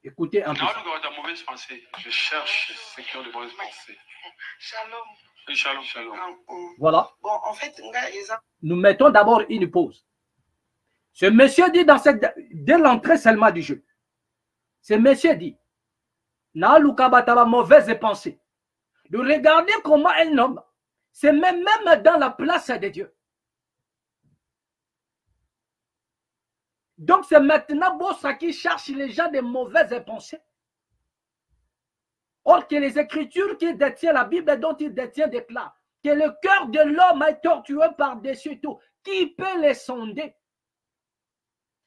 Écoutez un peu. Mauvaise pensée. Je cherche ce qui ont de mauvaises pensées. Shalom. Shalom, shalom. Voilà. Bon, en fait, nous mettons d'abord une pause. Ce monsieur dit dès l'entrée seulement du jeu, ce monsieur dit, na lukabataba mauvaise pensée. De regarder comment un homme se met même dans la place de Dieu. Donc c'est maintenant Bossa qui cherche les gens de mauvaises pensées. Or que les Écritures qui détiennent la Bible dont il détient déclarent que le cœur de l'homme est tortueux par-dessus tout. Qui peut les sonder?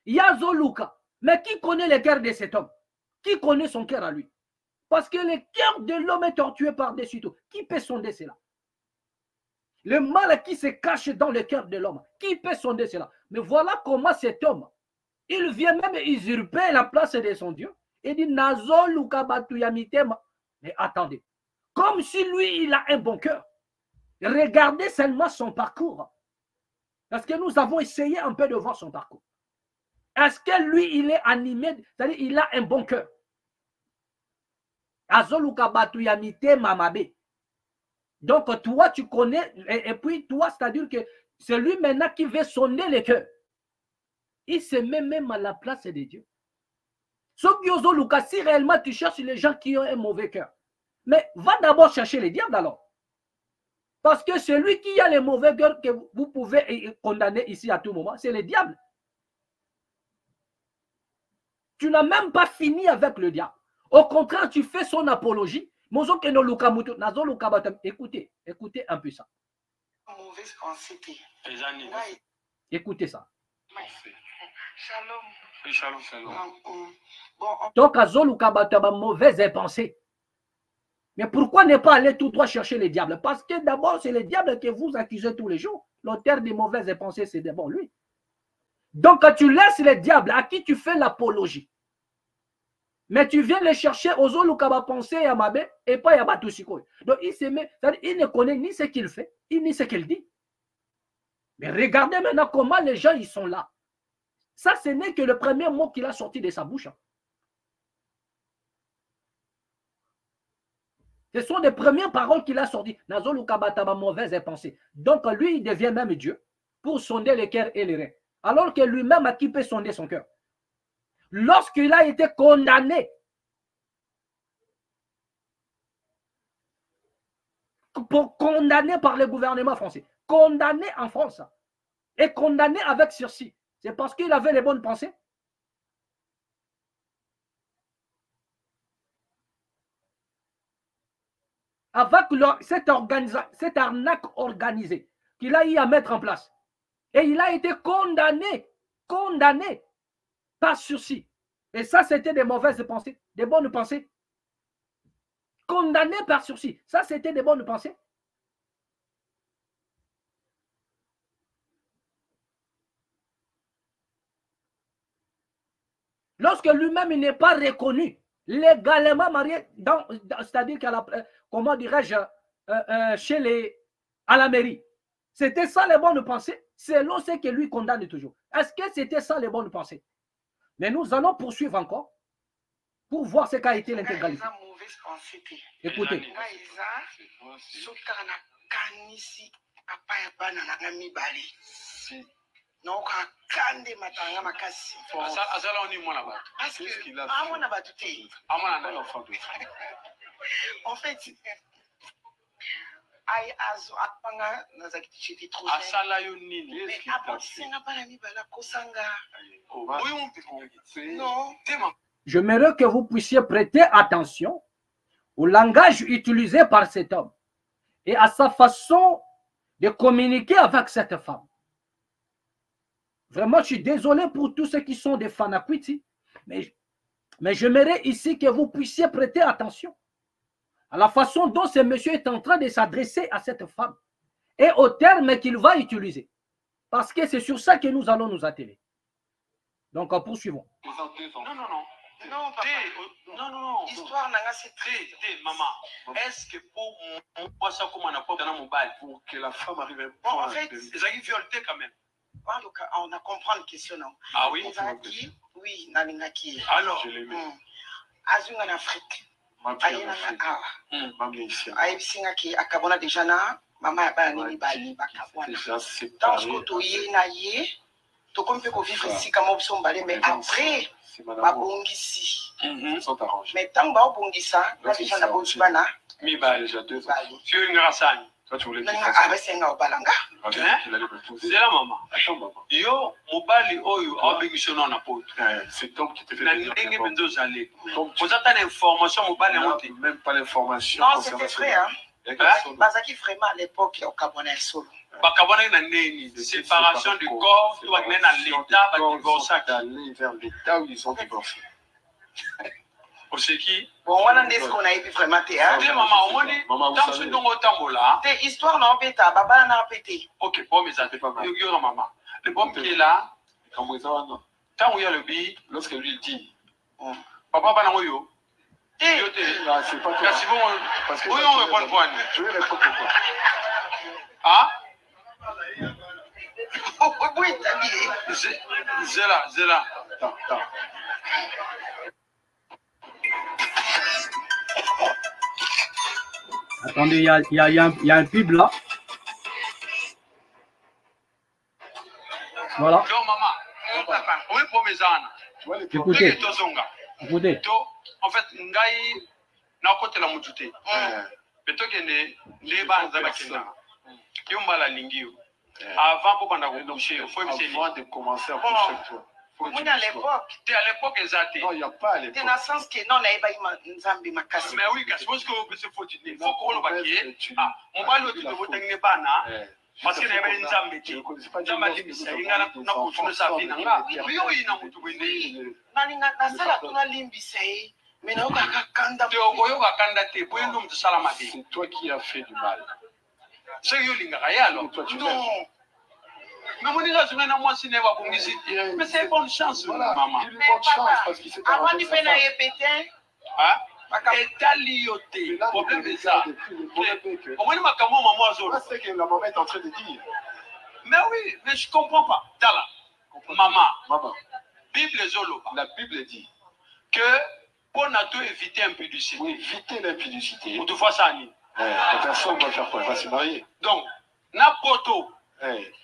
Yazo Luka. Mais qui connaît le cœur de cet homme? Qui connaît son cœur à lui? Parce que le cœur de l'homme est tortueux par-dessus tout. Qui peut sonder cela? Le mal qui se cache dans le cœur de l'homme. Qui peut sonder cela? Mais voilà comment cet homme, il vient même usurper la place de son Dieu. Il dit Nazo Luka Batuyamitema. Mais attendez, comme si lui, il a un bon cœur. Regardez seulement son parcours. Parce que nous avons essayé un peu de voir son parcours. Est-ce que lui, il est animé, c'est-à-dire il a un bon cœur? Donc, toi, tu connais, et puis toi, c'est-à-dire que c'est lui maintenant qui veut sonner le cœur. Il se met même à la place de Dieu. Si réellement tu cherches les gens qui ont un mauvais cœur, mais va d'abord chercher les diables alors. Parce que celui qui a les mauvais cœurs que vous pouvez condamner ici à tout moment, c'est le diable. Tu n'as même pas fini avec le diable. Au contraire, tu fais son apologie. Écoutez, écoutez un peu ça. Mauvaise pensée. Écoutez ça. Shalom. Shalom, shalom. Donc, mauvaise pensée. Mais pourquoi ne pas aller tout droit chercher les diables? Parce que d'abord, c'est le diable que vous accusez tous les jours. L'auteur des mauvaises pensées, c'est d'abord lui. Donc, quand tu laisses les diables à qui tu fais l'apologie, mais tu viens les chercher aux Olukaba pensée et à Mabé et pas à Batushiko. Donc, il ne connaît ni ce qu'il fait, ni ce qu'il dit. Mais regardez maintenant comment les gens ils sont là. Ça, ce n'est que le premier mot qu'il a sorti de sa bouche. Ce sont les premières paroles qu'il a sorties. Mauvaise pensée. Donc, lui, il devient même Dieu pour sonder les cœurs et les reins. Alors que lui-même, à qui peut sonder son cœur? Lorsqu'il a été condamné par le gouvernement français, condamné en France et condamné avec sursis, c'est parce qu'il avait les bonnes pensées. Avec cette arnaque organisée qu'il a eu à mettre en place. Et il a été condamné par sursis. Et ça, c'était des mauvaises pensées, des bonnes pensées. Condamné par sursis. Ça, c'était des bonnes pensées. Lorsque lui-même, il n'est pas reconnu légalement marié, c'est-à-dire comment dirais-je, à la mairie. C'était ça les bonnes pensées, selon ce que lui condamne toujours. Est-ce que c'était ça les bonnes pensées? Mais nous allons poursuivre encore pour voir ce qu'a été l'intégralité. Écoutez. En fait, j'aimerais que vous puissiez prêter attention au langage utilisé par cet homme et à sa façon de communiquer avec cette femme. Vraiment, je suis désolé pour tous ceux qui sont des fanakwiti, mais j'aimerais ici que vous puissiez prêter attention à la façon dont ce monsieur est en train de s'adresser à cette femme et au terme qu'il va utiliser. Parce que c'est sur ça que nous allons nous atteler. Donc, poursuivons. Non, papa. Non. Histoire n'a pas très. Maman, est-ce que pour moi, ça comme on a pas dans mon bail pour que la femme arrive à bon, en fait, ils arrivent violenter quand même. On a compris la question. Ah oui? Oui, Nalingaki. Alors, je l'aimais. azunga en Afrique. Ayena awa. Ayebisinga ki akabona déjà na mama ya bana nini bali bakabona. Dans ce que toye na ye, to comme peut vivre ici comme option balé mais après babongisi. Mais tant ba bongisa, là déjà na bonji bana. Mi bali déjà 2 ans. Tu es ngrasani. Toi tu voulais dire ça. Ah ben c'est nga obalanga. C'est la maman. Attends maman. Yo mobali oyo abengishono na poto. C'est Tom qui te fait. Na ndenge bendo zale. Vous avez l'information mobali monté. Même pas l'information. Non, c'était vrai hein. Bazaki vraiment à l'époque au Cameroun solo. Bakabona na neni séparation du corps, tu vas venir dans l'état, va divorcer d'aller vers l'état où ils ont divorcé. Pour ce qui bon voilà ce qu'on a eu vraiment théâtre. Maman, on dit dans ce dont on tambola. Tes histoires n'ont pas baba n'a pété. OK, bon mais ça fait pas mal. Yo maman. Le bon qui est là, quand il y a le bi, lorsque lui dit papa bana ngoyo. C'est pas toi. C'est bon parce que on répond point. Je vais répondre pourquoi. Ah? Oui, t'as dit. Zela. Attends. Attendez, il y a un pub là. Voilà. Donc, maman, oui, pour mes ânes. Écoutez. En fait, ngai na côté la mutute. Mais toi qui est les bandes de Bakina. Qui ont mal à l'ingio. Avant pour pendant que coucher, il faut avant de commencer à coucher toi. Moi à l'époque. T'es à l'époque exacte. Non, il n'y a pas à l'époque. T'es dans le sens que non, n'aille pas Nzambi makasi. Mais oui, parce que c'est faut dire. Il faut qu'on le bakie. Ah, on va le tout de votre nez bana. Parce que n'aille pas Nzambi. Nzambi dit ça. Il y a na continuer sa vie nanga. Oui, il na mutu bende. Nani na sala tuna limbi sai. Mais na okakanda. Te ogoyo kakanda te. Boye ndo mtu salama de. C'est toi qui as fait du mal. C'est yo linga ya alors. Non. Mais mon gars, je viens moi ciné va pour ici. Mais c'est bonne chance maman. Il a bonne chance parce qu'il s'est avant de faire na répéter. Hein? Etalioté. Problème est ça. Au moins makambo maman azolo. C'est que la maman est en train de dire. Mais oui, mais je comprends pas. Tala. Maman. Bible zolo. La Bible dit que pour nous éviter l'impudicité. Oui, éviter l'impudicité. Pour tout fois ça ni. La personne va faire quoi? Elle va se marier. Donc, na poto.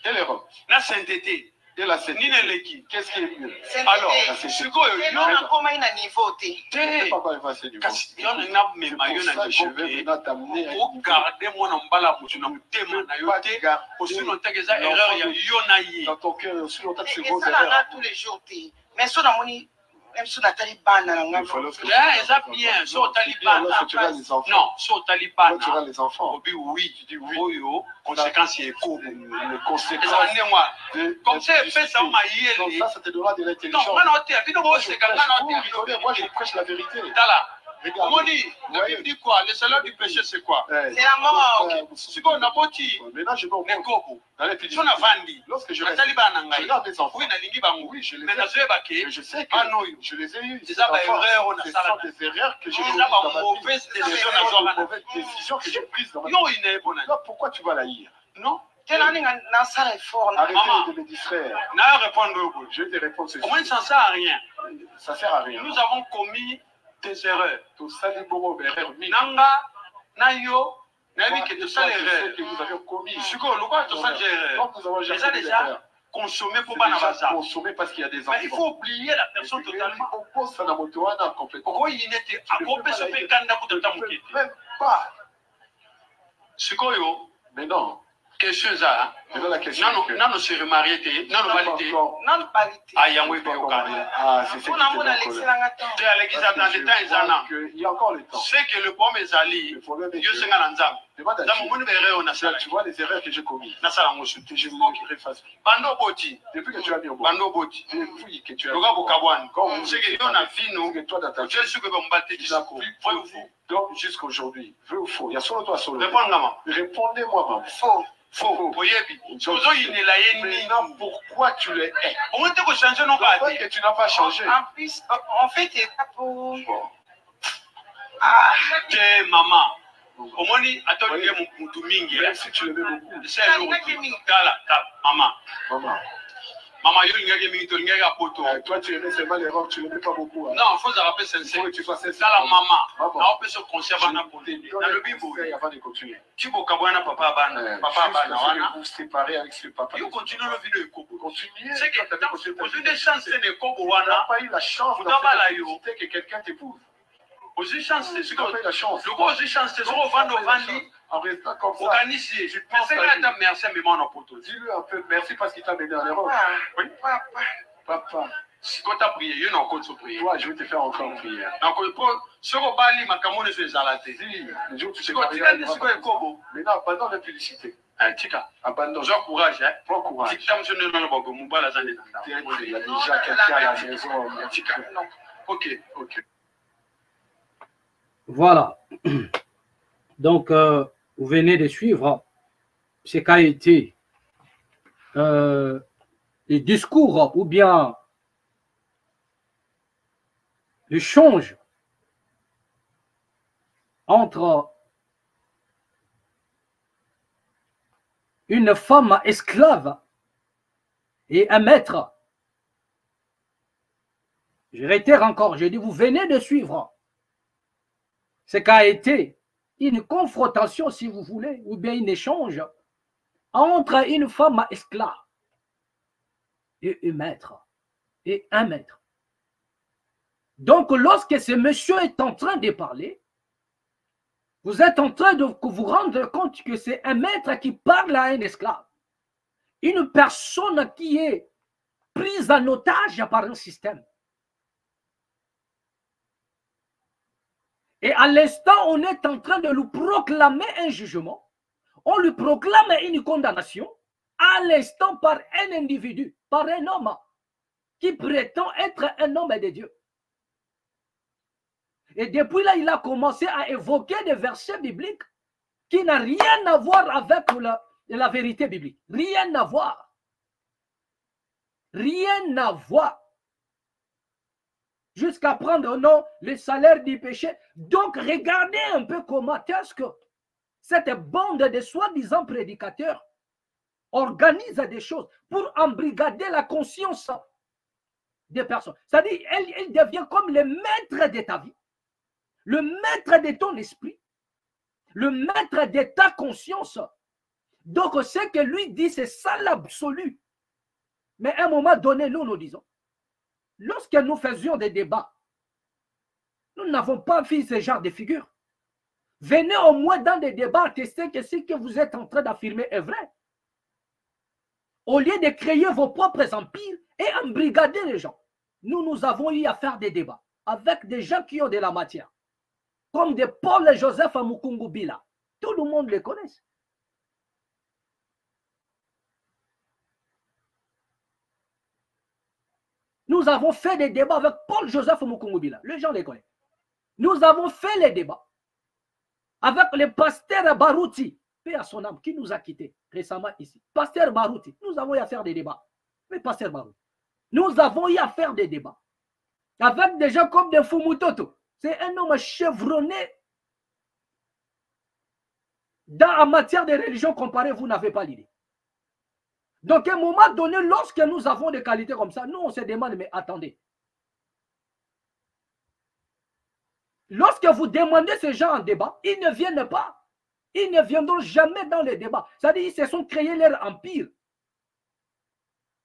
Quelle erreur? La sainteté. Et la sainteté. Ni l'équipe. Qu'est-ce qui est mieux? Alors, c'est quoi? Non, on a comment il a niveau té. Papa il va se divorcer. Il y a mes maillots dans les cheveux. Pour garder mon emballage pour tu n'as pas na yoté. Aussi longtemps que ça erreur il y a yonaï. Dans ton cœur aussi longtemps que c'est vos erreurs. Ça là tous les jours té. Mais ça dans mon même sur la Taliban ça bien, sur le Taliban. Non, sur le Taliban. Tu as les enfants. Oui, tu dis oui. Conséquences et cours. Les conséquences. Comme ça, fait ça, on m'a dit. Ça te donnera de l'intelligence. Non, moi, je prêche la vérité. On dit quoi? Le salaire du péché, c'est quoi? C'est la mort. C'est quoi? On a bâti. Maintenant, je vais au monde. Lorsque je regarde mes enfants. Oui, je les ai. Je sais que je les ai eus. Ce sont des erreurs que j'ai prises dans ma vie. Mauvaises décisions que j'ai prises dans ma vie. Pourquoi tu vas la haïr? Non. Arrêtez de me distraire. Je vais te répondre ceci. Au moins, ça ne sert à rien. Ça sert à rien. Nous avons commis des erreurs. Tout ça, les bourreaux, erreurs. Nanga, Nayo, Navi, que tout ça, les erreurs que vous avez commis. Suko, le quoi, tout ça, j'ai erreur. Nous avons déjà consommé pour Banabasa. Consommer parce qu'il y a des enfants. Mais il faut oublier la personne totalement. On pose ça dans mon toit, complètement. Pourquoi il n'était pas ce fait kanda pour te tamuki? Même pas. Suko, yo. Mais non. Question ça. La question. Non, c'est remarié. Non, validé. Non, validé. Ah, Yahweh, Béokane. Ah, c'est ça. Tu es à l'église dans le temps, il y a encore le temps. C'est que le problème est allé. Dieu s'est tu vois les erreurs que j'ai commises. Je vous efface. Bando Boti. Depuis que tu as mis au monde. Bando Boti. Depuis que tu as mis au monde. C'est que on a vu nous. Que toi dans ta vie. Je suis que vous me battez donc jusqu'à aujourd'hui. Vrai ou faux? Il y a solo toi solo. Répondez-moi, maman. Faux. Faux. Maintenant, pourquoi tu le hais? On va te changer non pas. Pourquoi que tu n'as pas changé? En plus, en fait, c'est pas pour. Ah, maman. Au moins, attends, même si tu le mets beaucoup. C'est le maman. Maman, toi, tu aimais seulement les robes, tu n'aimais pas beaucoup. Hein. Non, il faut se rappeler sincère. Il faut que tu sois sincère. Ça, la maman. Maman. On peut se conserver dans le Bible. Avant de continuer. Tu peux papa papa vous séparer avec ce papa. Tu continues le vidéo. Continuez. C'est que vous avez des chances de Tu n'as pas eu la chance que quelqu'un t'épouse. Aussi chance, c'est tu n'as pas eu la chance. Le gros aussi chance, c'est ce qu'on va nous vendre. En restant comme ça. Organisé. Je pense que merci à mes mains pour tout. Dis-lui un peu merci parce qu'il t'a mené en Europe. Oui. Papa. Si tu as prié, il y a encore de prier. Toi, je vais te faire encore prier. Donc, ce qu'on va lire, ma camone sur les alatés. Le jour où tu sais pas. Maintenant, abandonne la publicité. Abandonne. J'encourage, hein. Prends courage. Si comme je ne le vois pas, mon bas, il y a déjà quelqu'un à la maison. Ok. Voilà. Donc, vous venez de suivre ce qu'a été les discours ou bien l'échange entre une femme esclave et un maître. Je réitère encore, je dis, vous venez de suivre ce qu'a été une confrontation, si vous voulez, ou bien un échange entre une femme esclave et un maître. Donc, lorsque ce monsieur est en train de parler, vous êtes en train de vous rendre compte que c'est un maître qui parle à un esclave. Une personne qui est prise en otage par un système. Et à l'instant, on est en train de lui proclamer un jugement. On lui proclame une condamnation à l'instant par un individu, par un homme qui prétend être un homme de Dieu. Et depuis là, il a commencé à évoquer des versets bibliques qui n'ont rien à voir avec la vérité biblique. Rien à voir. Rien à voir. Jusqu'à prendre non le salaire du péché. Donc, regardez un peu comment est-ce que cette bande de soi-disant prédicateurs organise des choses pour embrigader la conscience des personnes. C'est-à-dire, elle devient comme le maître de ta vie, le maître de ton esprit, le maître de ta conscience. Donc, ce que lui dit, c'est ça l'absolu. Mais à un moment donné, nous disons, lorsque nous faisions des débats, nous n'avons pas vu ce genre de figure. Venez au moins dans des débats attester que ce que vous êtes en train d'affirmer est vrai. Au lieu de créer vos propres empires et embrigader les gens, nous avons eu à faire des débats avec des gens qui ont de la matière, comme des Paul et Joseph Mukungu Bila. Tout le monde les connaît. Nous avons fait des débats avec Paul Joseph Mukungu Bila. Les gens les connaissent. Nous avons fait les débats avec le pasteur Barouti, paix à son âme, qui nous a quittés récemment ici. Pasteur Barouti, nous avons eu à faire des débats. Mais pasteur Barouti, nous avons eu à faire des débats avec des gens comme des Fumutoto. C'est un homme chevronné en matière de religion comparée, vous n'avez pas l'idée. Donc, à un moment donné, lorsque nous avons des qualités comme ça, nous, on se demande, mais attendez. Lorsque vous demandez ces gens en débat, ils ne viennent pas. Ils ne viendront jamais dans les débats. C'est-à-dire qu'ils se sont créés leur empire.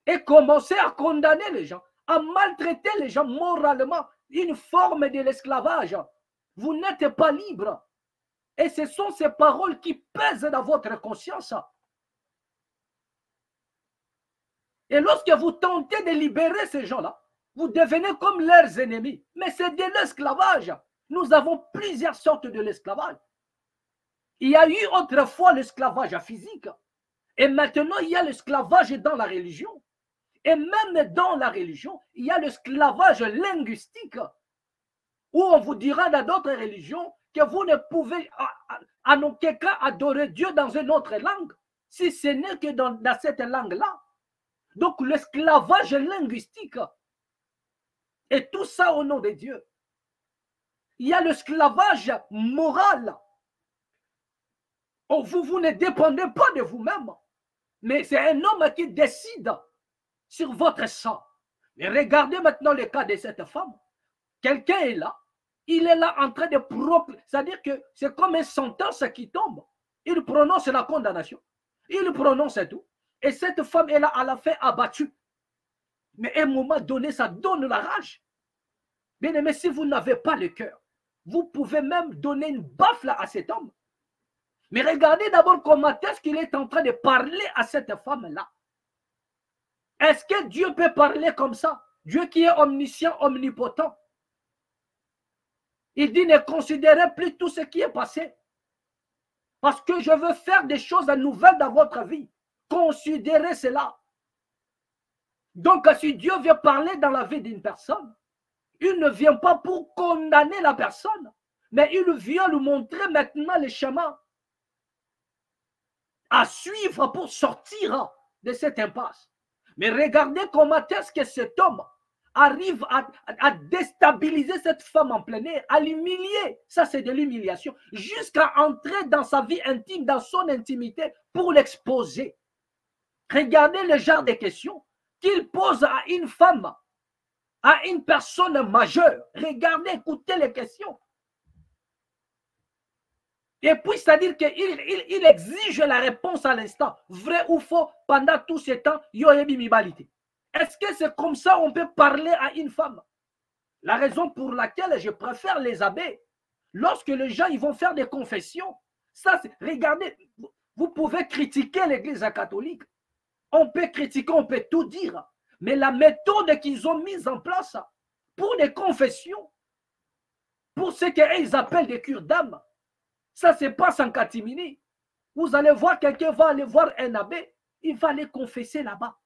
Et commencer à condamner les gens, à maltraiter les gens moralement, une forme de l'esclavage. Vous n'êtes pas libre. Et ce sont ces paroles qui pèsent dans votre conscience. Et lorsque vous tentez de libérer ces gens-là, vous devenez comme leurs ennemis. Mais c'est de l'esclavage. Nous avons plusieurs sortes de l'esclavage. Il y a eu autrefois l'esclavage physique. Et maintenant, il y a l'esclavage dans la religion. Et même dans la religion, il y a l'esclavage linguistique. Où on vous dira dans d'autres religions que vous ne pouvez en aucun cas adorer Dieu dans une autre langue, si ce n'est que dans cette langue-là. Donc l'esclavage linguistique. Et tout ça au nom de Dieu. Il y a l'esclavage moral. Oh, vous ne dépendez pas de vous-même. Mais c'est un homme qui décide sur votre sang. Mais regardez maintenant le cas de cette femme. Quelqu'un est là. Il est là en train de proclamer. C'est-à-dire que c'est comme une sentence qui tombe. Il prononce la condamnation. Il prononce tout. Et cette femme est là à la fin abattue. Mais à un moment donné, ça donne la rage. Bien aimé, si vous n'avez pas le cœur, vous pouvez même donner une baffe à cet homme. Mais regardez d'abord comment est-ce qu'il est en train de parler à cette femme-là. Est-ce que Dieu peut parler comme ça? Dieu qui est omniscient, omnipotent. Il dit, ne considérez plus tout ce qui est passé. Parce que je veux faire des choses nouvelles dans votre vie. Considérez cela. Donc, si Dieu veut parler dans la vie d'une personne, il ne vient pas pour condamner la personne, mais il vient lui montrer maintenant le chemin à suivre pour sortir de cette impasse. Mais regardez comment est-ce que cet homme arrive à déstabiliser cette femme en plein air, à l'humilier. Ça, c'est de l'humiliation. Jusqu'à entrer dans sa vie intime, dans son intimité, pour l'exposer. Regardez le genre de questions qu'il pose à une femme, à une personne majeure. Regardez, écoutez les questions. Et puis, c'est-à-dire qu'il exige la réponse à l'instant. Vrai ou faux, pendant tout ce temps, il y a une bimibalité. Est-ce que c'est comme ça qu'on peut parler à une femme? La raison pour laquelle je préfère les abbés, lorsque les gens ils vont faire des confessions, ça, regardez, vous pouvez critiquer l'Église catholique. On peut critiquer, on peut tout dire. Mais la méthode qu'ils ont mise en place pour des confessions, pour ce qu'ils appellent des cures d'âme, ça se passe en catimini. Vous allez voir, quelqu'un va aller voir un abbé, il va aller confesser là-bas.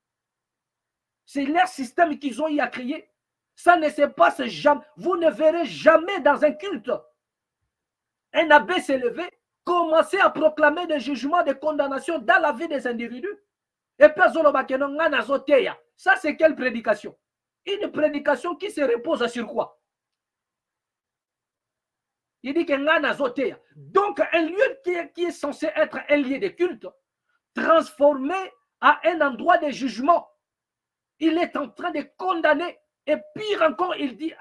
C'est leur système qu'ils ont y à créer. Ça ne se passe jamais. Vous ne verrez jamais dans un culte un abbé s'est levé, commencer à proclamer des jugements de condamnation dans la vie des individus. Et ça, c'est quelle prédication? Une prédication qui se repose sur quoi? Il dit que donc un lieu qui est censé être un lieu de culte, transformé à un endroit de jugement. Il est en train de condamner. Et pire encore, il dit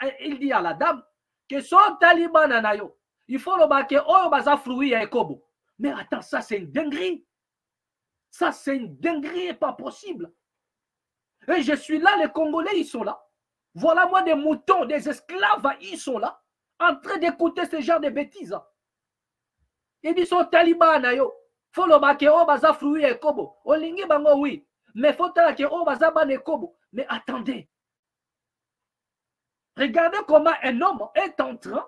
à la dame que son taliban anayo, il faut le baquer oh baza fruit et kobo. Mais attends, ça c'est une dinguerie. Ça c'est une dinguerie, pas possible. Et je suis là, les Congolais ils sont là. Voilà moi des moutons, des esclaves, ils sont là, en train d'écouter ce genre de bêtises. Il dit son taliban anayo, faut le baquer oh baza fruit et kobo. Olingi bango oui. Mais faut que oh baza ban et kobo. Mais attendez. Regardez comment un homme est en train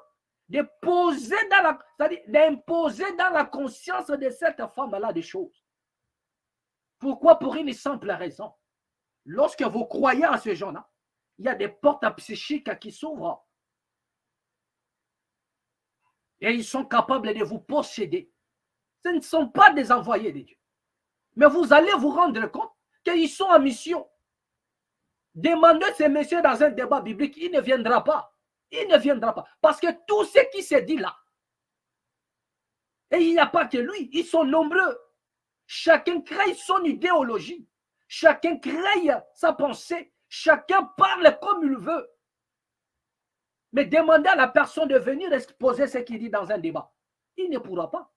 de poser d'imposer dans la conscience de cette femme-là des choses. Pourquoi? Pour une simple raison. Lorsque vous croyez à ce genre-là, il y a des portes psychiques qui s'ouvrent. Et ils sont capables de vous posséder. Ce ne sont pas des envoyés de Dieu. Mais vous allez vous rendre compte qu'ils sont en mission. Demandez ces messieurs dans un débat biblique, il ne viendra pas. Il ne viendra pas. Parce que tout ce qui se dit là, et il n'y a pas que lui, ils sont nombreux. Chacun crée son idéologie. Chacun crée sa pensée. Chacun parle comme il veut. Mais demandez à la personne de venir exposer ce qu'il dit dans un débat. Il ne pourra pas.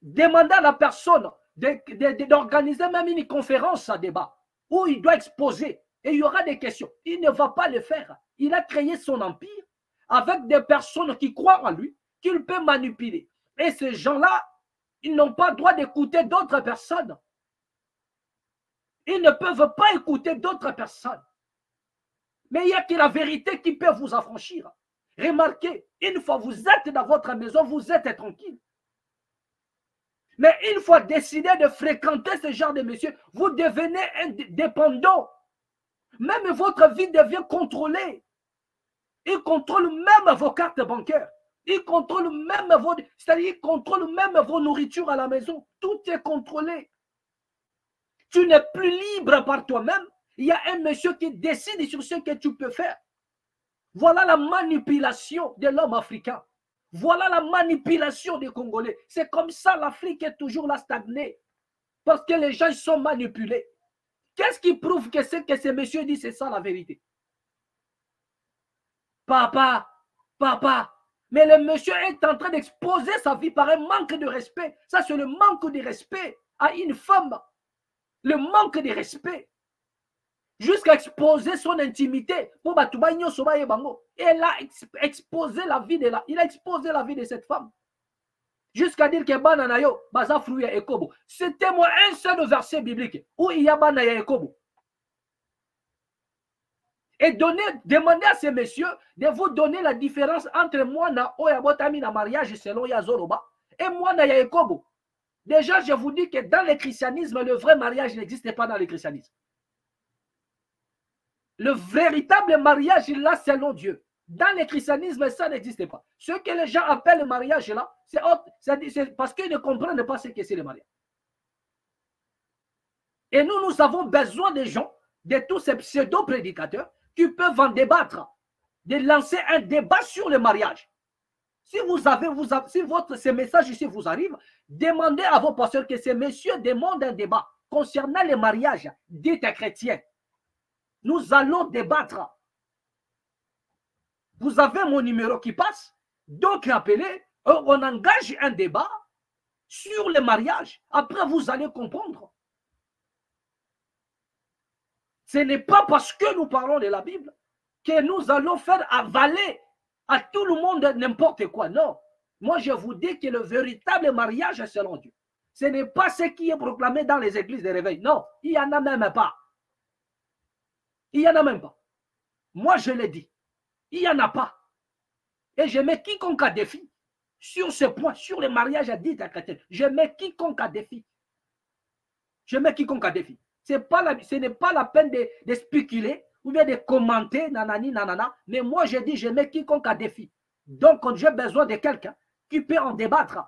Demandez à la personne d'organiser même une conférence à débat où il doit exposer et il y aura des questions. Il ne va pas le faire. Il a créé son empire avec des personnes qui croient en lui, qu'il peut manipuler. Et ces gens-là, ils n'ont pas le droit d'écouter d'autres personnes. Ils ne peuvent pas écouter d'autres personnes. Mais il y a que la vérité qui peut vous affranchir. Remarquez, une fois vous êtes dans votre maison, vous êtes tranquille. Mais une fois décidé de fréquenter ce genre de messieurs, vous devenez indépendant. Même votre vie devient contrôlée. Ils contrôlent même vos cartes bancaires. Ils contrôlent même c'est-à-dire ils contrôlent même vos nourritures à la maison. Tout est contrôlé. Tu n'es plus libre par toi-même. Il y a un monsieur qui décide sur ce que tu peux faire. Voilà la manipulation de l'homme africain. Voilà la manipulation des Congolais. C'est comme ça l'Afrique est toujours là stagnée. Parce que les gens ils sont manipulés. Qu'est-ce qui prouve que ce que ces messieurs disent, c'est ça la vérité? Papa, papa. Mais le monsieur est en train d'exposer sa vie par un manque de respect. Ça, c'est le manque de respect à une femme. Le manque de respect. Jusqu'à exposer son intimité. Pour et elle a exposé la vie il a exposé la vie de cette femme. Jusqu'à dire que bananayo, baza fruit et kobo. C'était moi un seul verset biblique où il y a banaya et kobo. Et demandez à ces messieurs de vous donner la différence entre moi na oyabotami na mariage selon Yazoroba et moi na Yakobo. Déjà, je vous dis que dans le christianisme, le vrai mariage n'existe pas dans le christianisme. Le véritable mariage là, selon Dieu. Dans le christianisme, ça n'existe pas. Ce que les gens appellent le mariage là, c'est parce qu'ils ne comprennent pas ce que c'est le mariage. Et nous avons besoin des gens, de tous ces pseudo-prédicateurs, qui peuvent en débattre, de lancer un débat sur le mariage. Si ces messages ici vous arrivent, demandez à vos pasteurs que ces messieurs demandent un débat concernant le mariage dit chrétien. Nous allons débattre. Vous avez mon numéro qui passe, donc appelez, on engage un débat sur le mariage. Après, vous allez comprendre. Ce n'est pas parce que nous parlons de la Bible que nous allons faire avaler à tout le monde n'importe quoi. Non. Moi, je vous dis que le véritable mariage est selon Dieu. Ce n'est pas ce qui est proclamé dans les églises de réveil. Non, il n'y en a même pas. Il n'y en a même pas. Moi, je l'ai dit. Il n'y en a pas. Et je mets quiconque à défi sur ce point, sur le mariage à dit à chrétien. Je mets quiconque à défi. Je mets quiconque à défi. Ce n'est pas la peine de spéculer ou bien de commenter, nanani, nanana. Mais moi, je dis, je mets quiconque à défi. Donc, quand j'ai besoin de quelqu'un qui peut en débattre,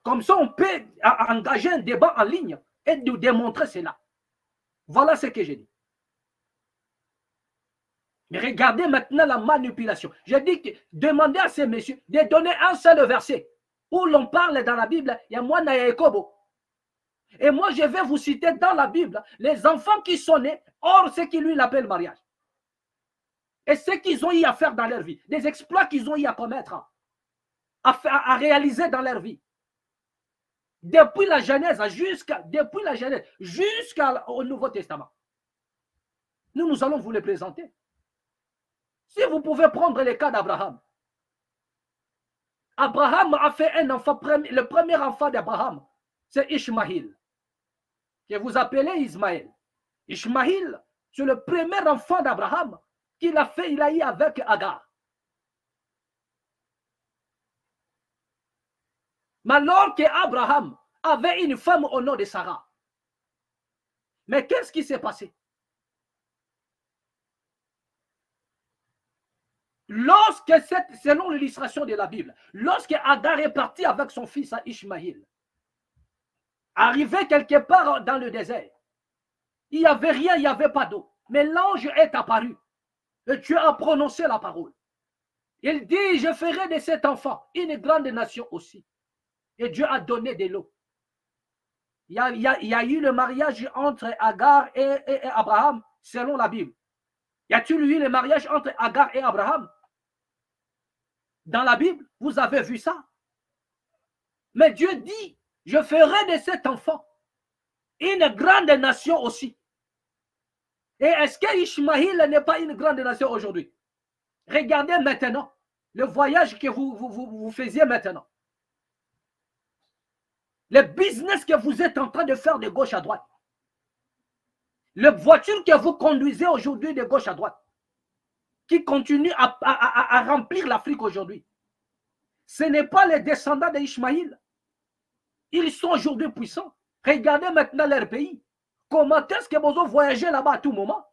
comme ça, on peut engager un débat en ligne et nous démontrer cela. Voilà ce que j'ai dit. Mais regardez maintenant la manipulation. J'ai dit que demandez à ces messieurs de donner un seul verset où l'on parle dans la Bible, il y a moi na Yakobo. Et moi, je vais vous citer dans la Bible les enfants qui sont nés hors ce qu'il lui appelle mariage. Et ce qu'ils ont eu à faire dans leur vie, des exploits qu'ils ont eu à commettre, à réaliser dans leur vie. Depuis la Genèse jusqu'au Nouveau Testament. Nous allons vous les présenter. Si vous pouvez prendre le cas d'Abraham. Abraham a fait un enfant, le premier enfant d'Abraham, c'est Ishmaël, que vous appelez Ismaël. Ishmaël, c'est le premier enfant d'Abraham qu'il a fait, il a eu avec Agar. Mais alors qu'Abraham avait une femme au nom de Sarah. Mais qu'est-ce qui s'est passé? Lorsque, selon l'illustration de la Bible, lorsque Agar est parti avec son fils Ishmaël, arrivé quelque part dans le désert, il n'y avait rien, il n'y avait pas d'eau. Mais l'ange est apparu et Dieu a prononcé la parole. Il dit, je ferai de cet enfant une grande nation aussi. Et Dieu a donné de l'eau. Il y a eu le mariage entre Agar et Abraham, selon la Bible. Y a-t-il eu le mariage entre Agar et Abraham? Dans la Bible, vous avez vu ça. Mais Dieu dit, je ferai de cet enfant une grande nation aussi. Et est-ce que Ishmaël n'est pas une grande nation aujourd'hui? Regardez maintenant le voyage que vous faisiez maintenant. Le business que vous êtes en train de faire de gauche à droite. La voiture que vous conduisez aujourd'hui de gauche à droite. Qui continue à remplir l'Afrique aujourd'hui. Ce n'est pas les descendants d'Ishmaël. Ils sont aujourd'hui puissants. Regardez maintenant leur pays. Comment est-ce que vous voyagez là-bas à tout moment?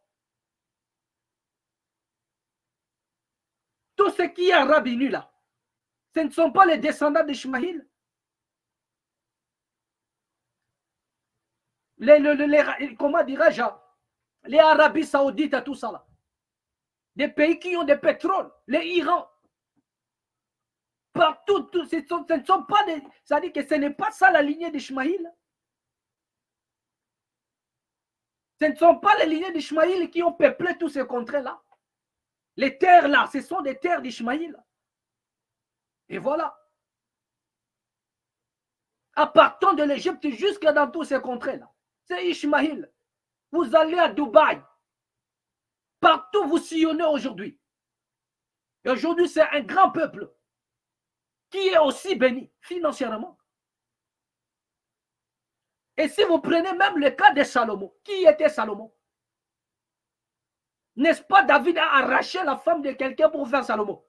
Tout ce qui est rabinu là, ce ne sont pas les descendants d'Ishmaël. Comment dirais-je? Les Arabes Saoudites et tout ça là. Des pays qui ont des pétroles, les Iran. Partout, ce ne sont pas des. Ça dit que ce n'est pas ça la lignée d'Ishmaël. Ce ne sont pas les lignées d'Ishmaïl qui ont peuplé tous ces contrées-là. Les terres-là, ce sont des terres d'Ishmaïl. Et voilà. À partir de l'Égypte jusque dans tous ces contrées-là. C'est Ishmaïl. Vous allez à Dubaï. Partout vous sillonnez aujourd'hui. Et aujourd'hui, c'est un grand peuple qui est aussi béni financièrement. Et si vous prenez même le cas de Salomon, qui était Salomon? N'est-ce pas David a arraché la femme de quelqu'un pour faire Salomon?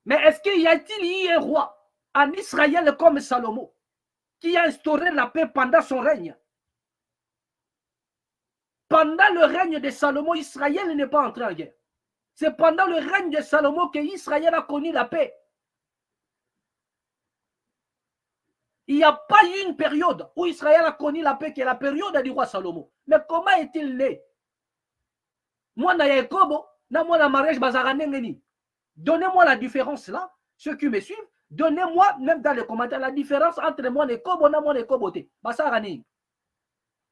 Mais est-ce qu'il y a-t-il eu un roi en Israël comme Salomon qui a instauré la paix pendant son règne? Pendant le règne de Salomon, Israël n'est pas entré en guerre. C'est pendant le règne de Salomon que Israël a connu la paix. Il n'y a pas eu une période où Israël a connu la paix, qui est la période du roi Salomon. Mais comment est-il né? Moi, na Yakobo, na moi na mariage bazaranengeni. Donnez-moi la différence là, ceux qui me suivent. Donnez-moi, même dans les commentaires, la différence entre moi et Kobo et moi et Kobote. Basarani.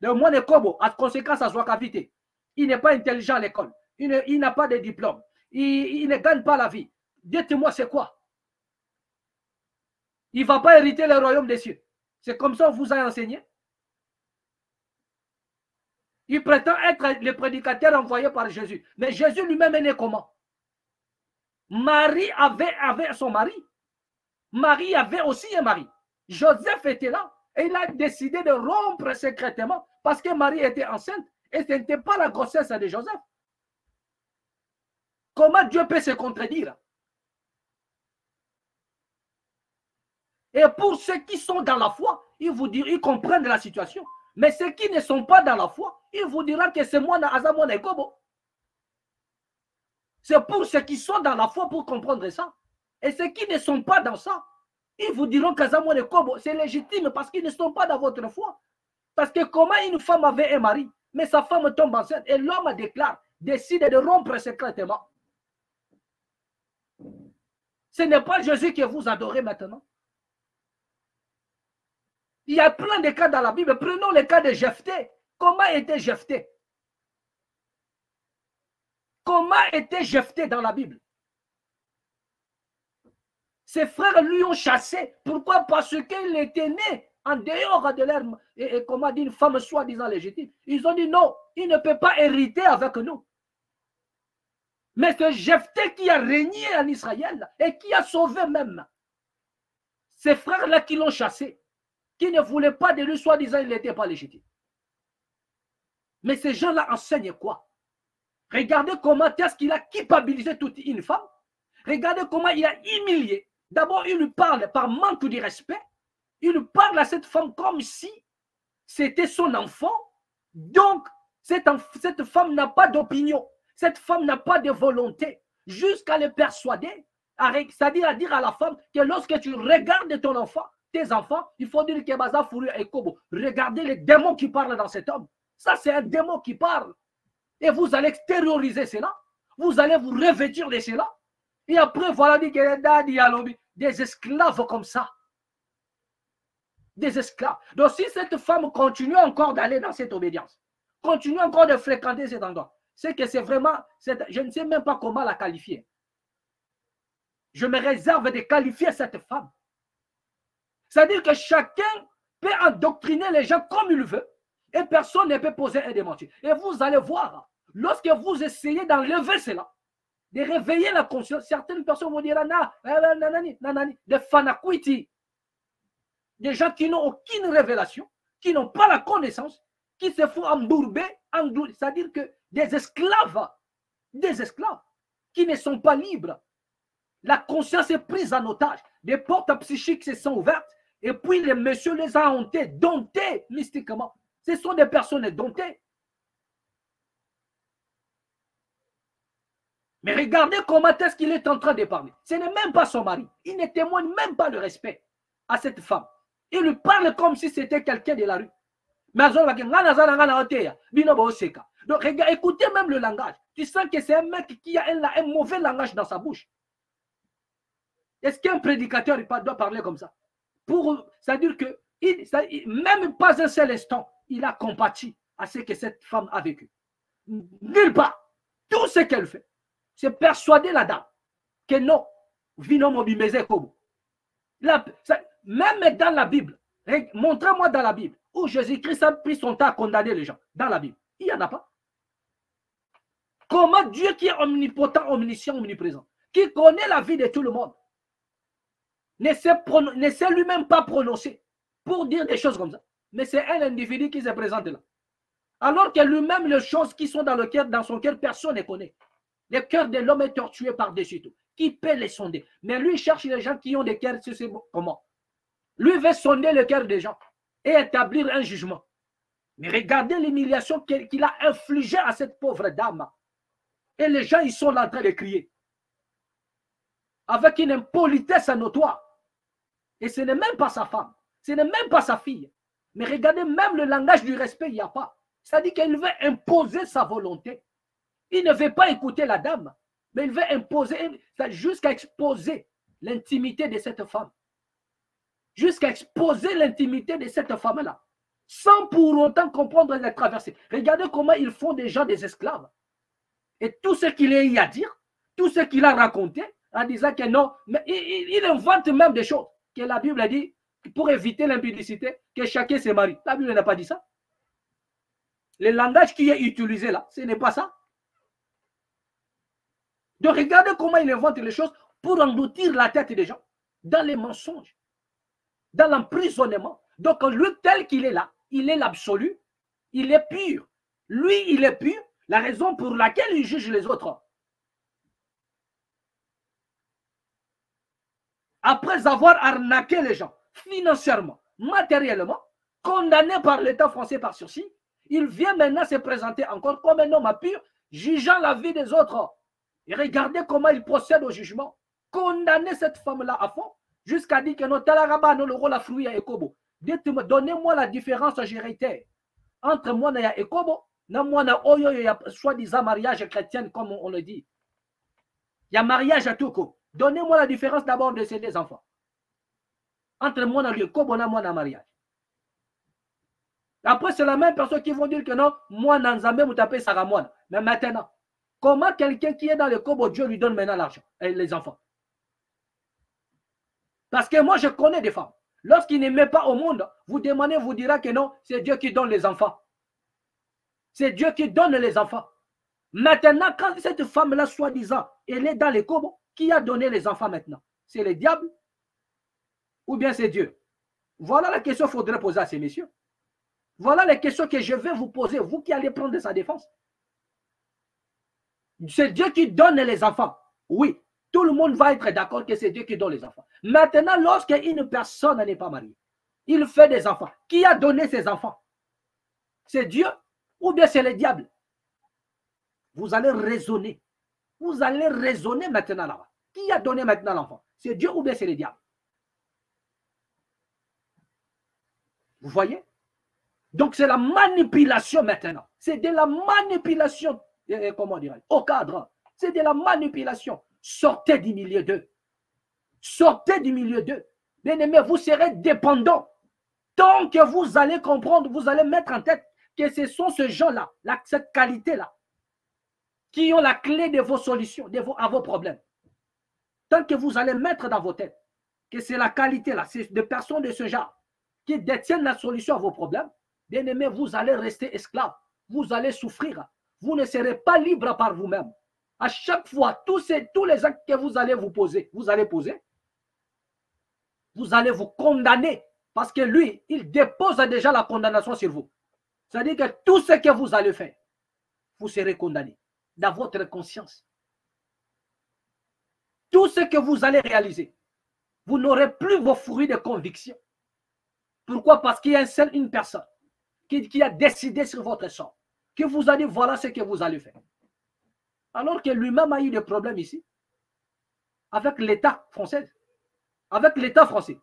Le moi et Kobo, à conséquence à soi cavité. Il n'est pas intelligent à l'école. Il n'a pas de diplôme. Il ne gagne pas la vie. Dites-moi, c'est quoi? Il ne va pas hériter le royaume des cieux. C'est comme ça qu'on vous a enseigné. Il prétend être le prédicateur envoyé par Jésus. Mais Jésus lui-même est né comment? Marie avait son mari. Marie avait aussi un mari. Joseph était là. Et il a décidé de rompre secrètement parce que Marie était enceinte. Et ce n'était pas la grossesse de Joseph. Comment Dieu peut se contredire? Et pour ceux qui sont dans la foi, ils comprennent la situation. Mais ceux qui ne sont pas dans la foi, ils vous diront que c'est moi, Azamona et Kobo. C'est pour ceux qui sont dans la foi pour comprendre ça. Et ceux qui ne sont pas dans ça, ils vous diront qu'Azamona et Kobo, c'est légitime parce qu'ils ne sont pas dans votre foi. Parce que comment une femme avait un mari, mais sa femme tombe enceinte et l'homme décide de rompre secrètement. Ce n'est pas Jésus que vous adorez maintenant. Il y a plein de cas dans la Bible. Prenons le cas de Jephthé. Comment était Jephthé? Comment était Jephthé dans la Bible? Ses frères lui ont chassé. Pourquoi? Parce qu'il était né en dehors de leur, comment dire, une femme soi-disant légitime. Ils ont dit non, il ne peut pas hériter avec nous. Mais c'est Jephthé qui a régné en Israël et qui a sauvé même ces frères-là qui l'ont chassé, qui ne voulaient pas de lui, soi-disant il n'était pas légitime. Mais ces gens-là enseignent quoi? Regardez comment est-ce qu'il a culpabilisé toute une femme. Regardez comment il a humilié. D'abord, il lui parle par manque de respect. Il lui parle à cette femme comme si c'était son enfant. Donc, cette femme n'a pas d'opinion. Cette femme n'a pas de volonté. Jusqu'à le persuader, c'est-à-dire à dire à la femme que lorsque tu regardes ton enfant, tes enfants, il faut dire que Baza Fouru et Kobo. Regardez les démons qui parlent dans cet homme. Ça, c'est un démon qui parle. Et vous allez extérioriser cela. Vous allez vous revêtir de cela. Et après, voilà des esclaves comme ça. Des esclaves. Donc, si cette femme continue encore d'aller dans cette obédience, continue encore de fréquenter cet endroit, c'est que c'est vraiment, je ne sais même pas comment la qualifier. Je me réserve de qualifier cette femme. C'est-à-dire que chacun peut endoctriner les gens comme il veut et personne ne peut poser un démenti. Et vous allez voir, lorsque vous essayez d'enlever cela, de réveiller la conscience, certaines personnes vont dire des fanakwiti, des gens qui n'ont aucune révélation, qui n'ont pas la connaissance, qui se font embourber, c'est-à-dire que des esclaves qui ne sont pas libres. La conscience est prise en otage, des portes psychiques se sont ouvertes, et puis les messieurs les ont hantés, domptés mystiquement. Ce sont des personnes domptées. Mais regardez comment est-ce qu'il est en train de parler. Ce n'est même pas son mari. Il ne témoigne même pas le respect à cette femme. Il lui parle comme si c'était quelqu'un de la rue. Donc, écoutez même le langage. Tu sens que c'est un mec qui a un mauvais langage dans sa bouche. Est-ce qu'un prédicateur doit parler comme ça? C'est-à-dire que Même pas un seul instant, il a compati à ce que cette femme a vécu. Nulle part. Tout ce qu'elle fait, c'est persuader la dame que non, même dans la Bible, montrez-moi dans la Bible où Jésus-Christ a pris son temps à condamner les gens. Dans la Bible, il n'y en a pas. Comment Dieu qui est omnipotent, omniscient, omniprésent, qui connaît la vie de tout le monde, ne s'est lui-même pas prononcé pour dire des choses comme ça. Mais c'est un individu qui se présente là. Alors que lui-même, les choses qui sont dans son cœur, personne ne connaît. Le cœur de l'homme est tortué par-dessus tout. Qui peut les sonder? Mais lui, il cherche les gens qui ont des cœurs, comment? Lui veut sonder le cœur des gens et établir un jugement. Mais regardez l'humiliation qu'il a infligée à cette pauvre dame. Et les gens, ils sont là en train de crier. Avec une impolitesse notoire. Et ce n'est même pas sa femme. Ce n'est même pas sa fille. Mais regardez, même le langage du respect, il n'y a pas. C'est-à-dire qu'il veut imposer sa volonté. Il ne veut pas écouter la dame, mais il veut imposer, jusqu'à exposer l'intimité de cette femme. Jusqu'à exposer l'intimité de cette femme-là. Sans pour autant comprendre les traversées. Regardez comment ils font des gens des esclaves. Et tout ce qu'il a eu à dire, tout ce qu'il a raconté, en disant que non, mais il invente même des choses. Que la Bible a dit, pour éviter l'impudicité, que chacun se marie. La Bible n'a pas dit ça. Le langage qui est utilisé là, ce n'est pas ça. Donc regardez comment il invente les choses pour engloutir la tête des gens. Dans les mensonges, dans l'emprisonnement. Donc lui, tel qu'il est là, il est l'absolu, il est pur. Lui, il est pur, la raison pour laquelle il juge les autres. Après avoir arnaqué les gens, financièrement, matériellement, condamné par l'État français par sursis, il vient maintenant se présenter encore comme un homme pur, jugeant la vie des autres. Et regardez comment il procède au jugement. Condamner cette femme-là à fond, jusqu'à dire que non, le rôle a fruit à Ekobo. Dites-moi, donnez-moi la différence gérétaire entre moi et Ekobo, et moi et soi-disant mariage chrétien, comme on le dit. Il y a mariage à tout coup. Donnez-moi la différence d'abord de ces deux enfants. Entre moi et Ekobo, et moi et mariage. Après, c'est la même personne qui vont dire que non, moi, Nanzambe, vous tapez Saramouane. Mais maintenant, comment quelqu'un qui est dans le Kobo, Dieu lui donne maintenant l'argent et les enfants? Parce que moi, je connais des femmes. Lorsqu'ils n'aimaient pas au monde, vous demandez, vous dira que non, c'est Dieu qui donne les enfants. C'est Dieu qui donne les enfants. Maintenant, quand cette femme-là, soi-disant, elle est dans le Kobo, qui a donné les enfants maintenant? C'est le diable ou bien c'est Dieu? Voilà la question qu'il faudrait poser à ces messieurs. Voilà les questions que je vais vous poser, vous qui allez prendre sa défense. C'est Dieu qui donne les enfants. Oui, tout le monde va être d'accord que c'est Dieu qui donne les enfants. Maintenant, lorsqu'une personne n'est pas mariée, il fait des enfants. Qui a donné ces enfants? C'est Dieu ou bien c'est le diable? Vous allez raisonner. Vous allez raisonner maintenant là-bas. Qui a donné maintenant l'enfant? C'est Dieu ou bien c'est le diable? Vous voyez? Donc, c'est la manipulation maintenant. C'est de la manipulation, comment dirais-je, au cadre. C'est de la manipulation. Sortez du milieu d'eux. Sortez du milieu d'eux. Bien-aimés, vous serez dépendants. Tant que vous allez comprendre, vous allez mettre en tête que ce sont ces gens-là, cette qualité-là, qui ont la clé de vos solutions, à vos problèmes. Tant que vous allez mettre dans vos têtes que c'est la qualité-là, c'est des personnes de ce genre qui détiennent la solution à vos problèmes, bien-aimés, vous allez rester esclave. Vous allez souffrir. Vous ne serez pas libre par vous-même. À chaque fois, tous les actes que vous allez vous allez vous condamner. Parce que lui, il dépose déjà la condamnation sur vous. C'est-à-dire que tout ce que vous allez faire, vous serez condamné dans votre conscience. Tout ce que vous allez réaliser, vous n'aurez plus vos fruits de conviction. Pourquoi? Parce qu'il y a une personne qui a décidé sur votre sort, que vous allez, voilà ce que vous allez faire. Alors que lui-même a eu des problèmes ici, avec l'État français, avec l'État français.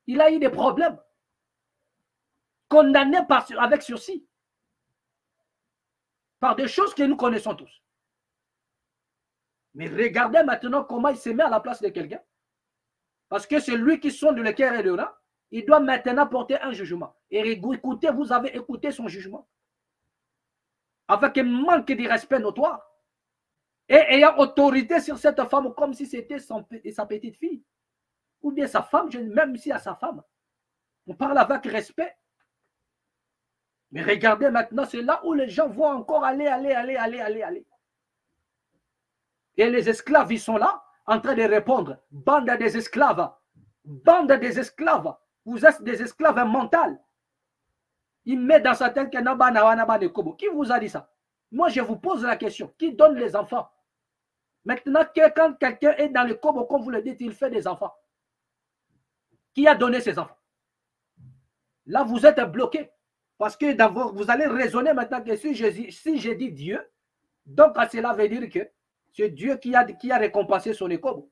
Il a eu des problèmes, condamné avec sursis, par des choses que nous connaissons tous. Mais regardez maintenant comment il se met à la place de quelqu'un. Parce que c'est lui qui sonde le cœur et le rein. Il doit maintenant porter un jugement. Et écoutez, vous avez écouté son jugement. Avec un manque de respect notoire. Et ayant autorité sur cette femme comme si c'était sa petite fille. Ou bien sa femme, même si à sa femme. On parle avec respect. Mais regardez maintenant, c'est là où les gens vont encore aller. Et les esclaves, ils sont là, en train de répondre. Bande des esclaves. Bande des esclaves. Vous êtes des esclaves mentaux. Il met dans sa tête que qui vous a dit ça? Moi, je vous pose la question. Qui donne les enfants? Maintenant, quand quelqu'un est dans le Kobo, comme vous le dites, il fait des enfants. Qui a donné ces enfants? Là, vous êtes bloqué. Parce que vous allez raisonner maintenant que si je dis Dieu, donc cela veut dire que c'est Dieu qui a récompensé son Kobo.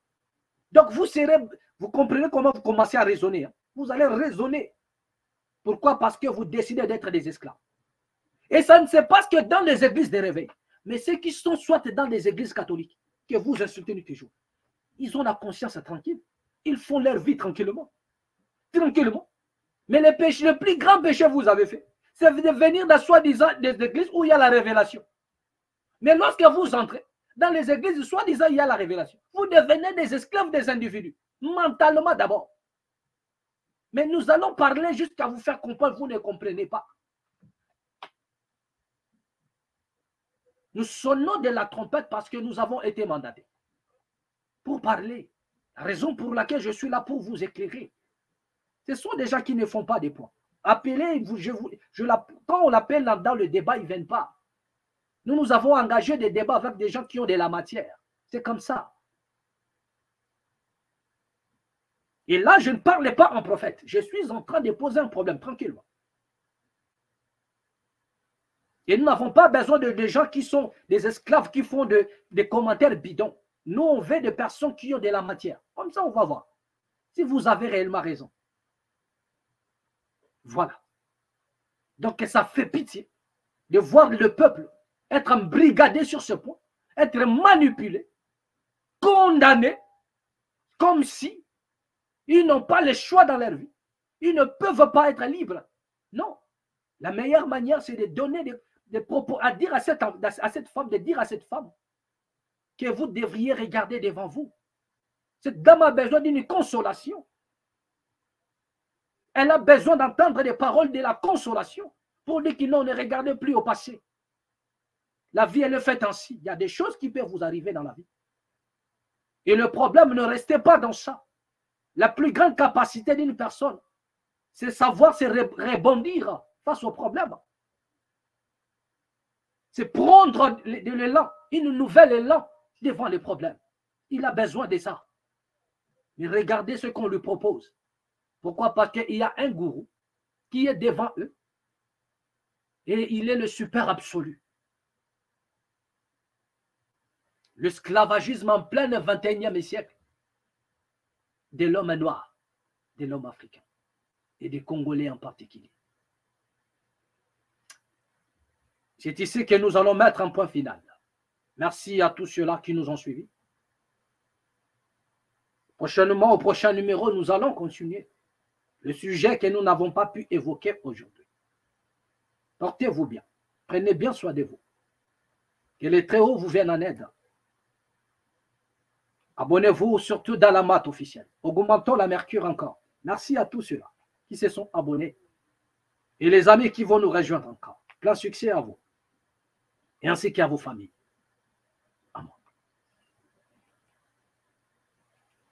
Donc, vous comprenez comment vous commencez à raisonner. Hein? Vous allez raisonner. Pourquoi? Parce que vous décidez d'être des esclaves. Et ça ne se passe que dans les églises de réveil. Mais ceux qui sont soit dans les églises catholiques, que vous insultez toujours, ils ont la conscience tranquille. Ils font leur vie tranquillement. Tranquillement. Mais le plus grand péché que vous avez fait, c'est de venir dans soi-disant des églises où il y a la révélation. Mais lorsque vous entrez dans les églises, soi-disant il y a la révélation, vous devenez des esclaves des individus. Mentalement d'abord. Mais nous allons parler jusqu'à vous faire comprendre, vous ne comprenez pas. Nous sonnons de la trompette parce que nous avons été mandatés pour parler. La raison pour laquelle je suis là pour vous éclairer. Ce sont des gens qui ne font pas des points. Appelez, quand on l'appelle dans le débat, ils ne viennent pas. Nous avons engagé des débats avec des gens qui ont de la matière. C'est comme ça. Et là, je ne parle pas en prophète. Je suis en train de poser un problème tranquillement. Et nous n'avons pas besoin de gens qui sont des esclaves qui font des commentaires bidons. Nous, on veut des personnes qui ont de la matière. Comme ça, on va voir. Si vous avez réellement raison. Voilà. Donc, ça fait pitié de voir le peuple être brigadé sur ce point, être manipulé, condamné, comme si ils n'ont pas le choix dans leur vie. Ils ne peuvent pas être libres. Non. La meilleure manière, c'est de donner des propos, à dire à cette femme, de dire à cette femme que vous devriez regarder devant vous. Cette dame a besoin d'une consolation. Elle a besoin d'entendre des paroles de la consolation pour dire qu'il ne regarde plus au passé. La vie, elle est faite ainsi. Il y a des choses qui peuvent vous arriver dans la vie. Et le problème, ne restez pas dans ça. La plus grande capacité d'une personne, c'est savoir se rebondir face au problème. C'est prendre de l'élan, une nouvelle élan devant les problèmes. Il a besoin de ça. Mais regardez ce qu'on lui propose. Pourquoi? Parce qu'il y a un gourou qui est devant eux et il est le super absolu. L'esclavagisme en plein 21e siècle de l'homme noir, de l'homme africain et des Congolais en particulier. C'est ici que nous allons mettre un point final. Merci à tous ceux-là qui nous ont suivis. Prochainement, au prochain numéro, nous allons continuer le sujet que nous n'avons pas pu évoquer aujourd'hui. Portez-vous bien. Prenez bien soin de vous. Que les Très-Hauts vous viennent en aide. Abonnez-vous surtout dans la mat officielle. Augmentons la mercure encore. Merci à tous ceux-là qui se sont abonnés. Et les amis qui vont nous rejoindre encore. Plein succès à vous. Et ainsi qu'à vos familles.